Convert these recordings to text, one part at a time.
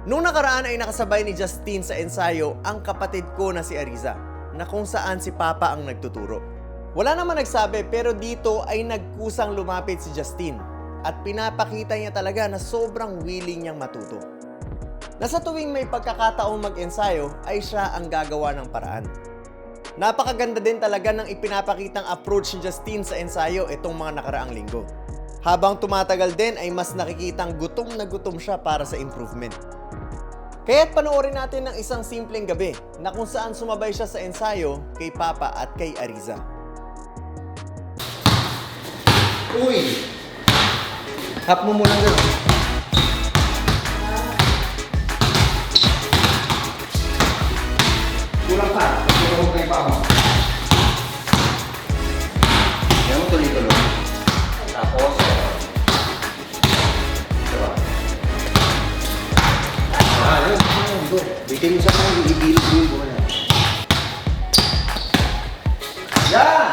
Noong nakaraan ay nakasabay ni Justin sa ensayo ang kapatid ko na si Ariza, na kung saan si Papa ang nagtuturo. Wala naman nagsabi pero dito ay nagkusang lumapit si Justin at pinapakita niya talaga na sobrang willing niyang matuto. Na sa tuwing may pagkakataong mag-ensayo ay siya ang gagawa ng paraan. Napakaganda din talaga ng ipinapakitang approach ni Justin sa ensayo itong mga nakaraang linggo. Habang tumatagal din ay mas nakikitang gutom na gutom siya para sa improvement. Kaya't panoorin natin ng isang simpleng gabi na kung saan sumabay siya sa ensayo kay Papa at kay Ariza. Uy! Hap mo muna gano'n. Kulang pa. Kulang pa yung paa mo. Yan mo tuloy-tuloy. Tapos, diba? Yun. Bitin mo sa kanya, ibilog mo yung buwan na. Yan!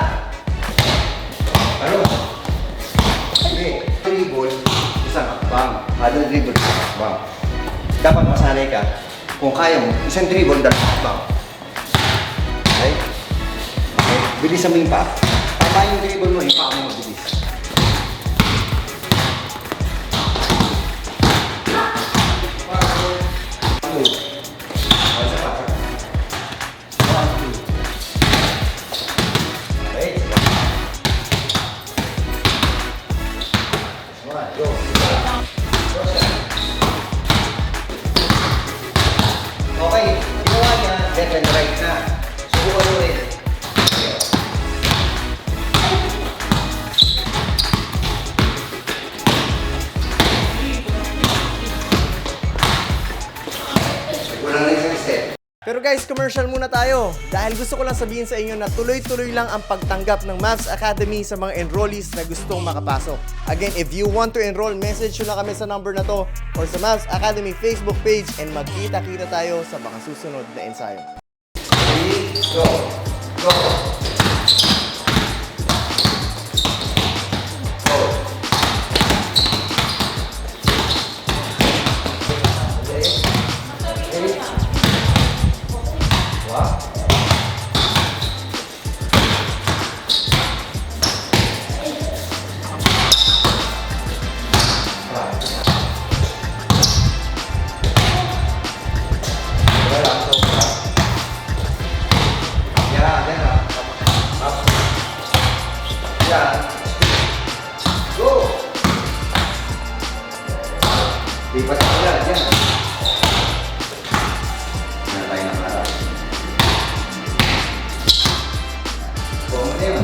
Ano? Hindi. Dribble, isang hakbang. Kada dribble, isang hakbang. Dapat masanay ka. Kung kaya mo, isang dribble, dalawang hakbang. Okay? Okay? Bilisan mo yung paa. Tama yung dribble mo, yung paa mo mabilis. Okay, ginawa niya, left and right na. Subukan mo rin. Kulang na isang step. Pero guys, commercial muna tayo dahil gusto ko lang sabihin sa inyo na tuloy-tuloy lang ang pagtanggap ng Mavs Academy sa mga enrollees na gustong makapasok. Again, if you want to enroll, message nyo na kami sa number na to or sa Mavs Academy Facebook page and magkita-kita tayo sa mga susunod na ensayo. 3, go! Go! Go! Lipat ka lang, dyan. Meron tayo ng harap. Go mo na yun.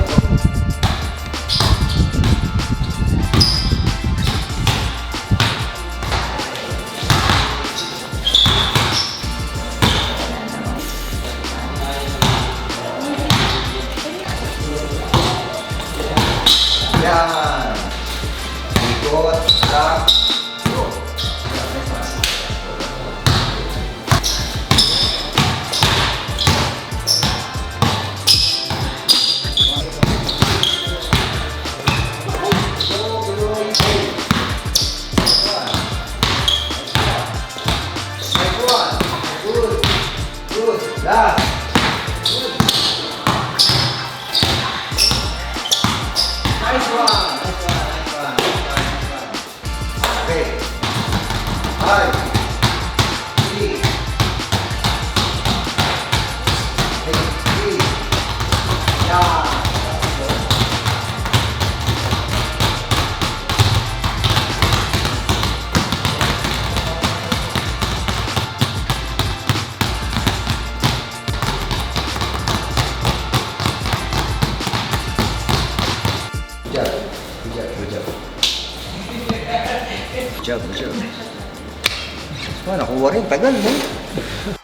Yan. Ikot, tap, go. Good. Good. Last. Nice one. Okay. 5, 3, 3. Yeah. Good job. Good job. Wah, nakuha rin. Tagal, eh.